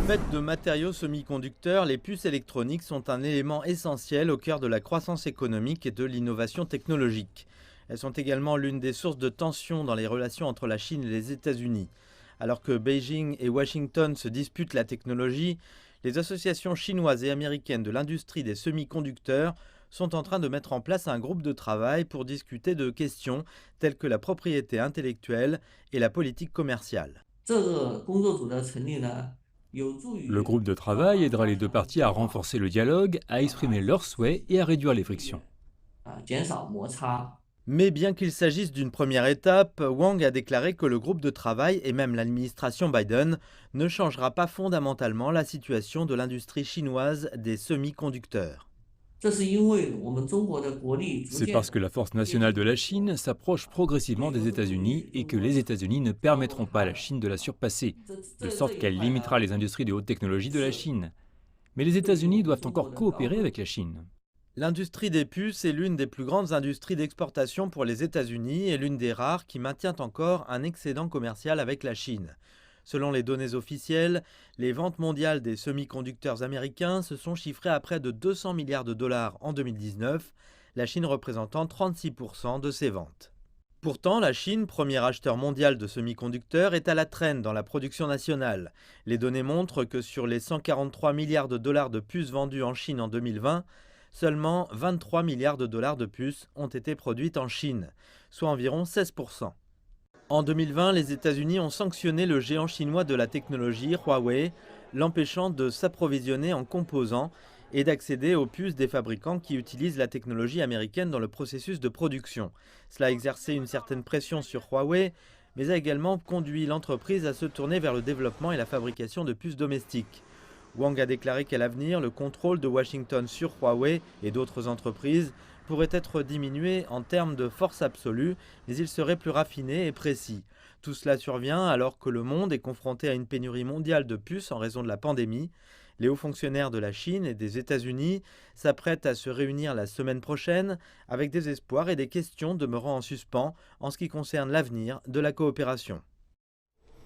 Faites de matériaux semi-conducteurs, les puces électroniques sont un élément essentiel au cœur de la croissance économique et de l'innovation technologique. Elles sont également l'une des sources de tensions dans les relations entre la Chine et les États-Unis. Alors que Beijing et Washington se disputent la technologie, les associations chinoises et américaines de l'industrie des semi-conducteurs sont en train de mettre en place un groupe de travail pour discuter de questions telles que la propriété intellectuelle et la politique commerciale. 这个工作组的成立呢，有助 Le 于 groupe de travail aidera les deux parties à renforcer le dialogue, à exprimer leurs souhaits et à réduire les frictions. 减少摩擦。Mais bien qu'il s'agisse d'une première étape, Wang a déclaré que le groupe de travail et même l'administration Biden ne changera pas fondamentalement la situation de l'industrie chinoise des semi-conducteurs. 这是因为我们中国的国力逐 C'est 渐 parce que la force nationale de la Chine s'approche progressivement des États-Unis et que les États-Unis ne permettront pas à la Chine de la surpasser, de sorte qu'elle limitera les industries de haute technologie de la Chine. Mais les États-Unis doivent encore coopérer avec la Chine. L'industrie des puces est l'une des plus grandes industries d'exportation pour les États-Unis et l'une des rares qui maintient encore un excédent commercial avec la Chine. Selon les données officielles, les ventes mondiales des semi-conducteurs américains se sont chiffrées à près de 200 milliards de dollars en 2019, la Chine représentant 36% de ces ventes. Pourtant, la Chine, premier acheteur mondial de semi-conducteurs, est à la traîne dans la production nationale. Les données montrent que sur les 143 milliards de dollars de puces vendues en Chine en 2020, seulement 23 milliards de dollars de puces ont été produites en Chine, soit environ 16%. En 2020, les États-Unis ont sanctionné le géant chinois de la technologie, Huawei, l'empêchant de s'approvisionner en composants et d'accéder aux puces des fabricants qui utilisent la technologie américaine dans le processus de production. Cela a exercé une certaine pression sur Huawei, mais a également conduit l'entreprise à se tourner vers le développement et la fabrication de puces domestiques. Wang a déclaré qu'à l'avenir, le contrôle de Washington sur Huawei et d'autres entreprises pourrait être diminué en termes de force absolue, mais il serait plus raffiné et précis. Tout cela survient alors que le monde est confronté à une pénurie mondiale de puces en raison de la pandémie. Les hauts fonctionnaires de la Chine et des États-Unis s'apprêtent à se réunir la semaine prochaine avec des espoirs et des questions demeurant en suspens en ce qui concerne l'avenir de la coopération.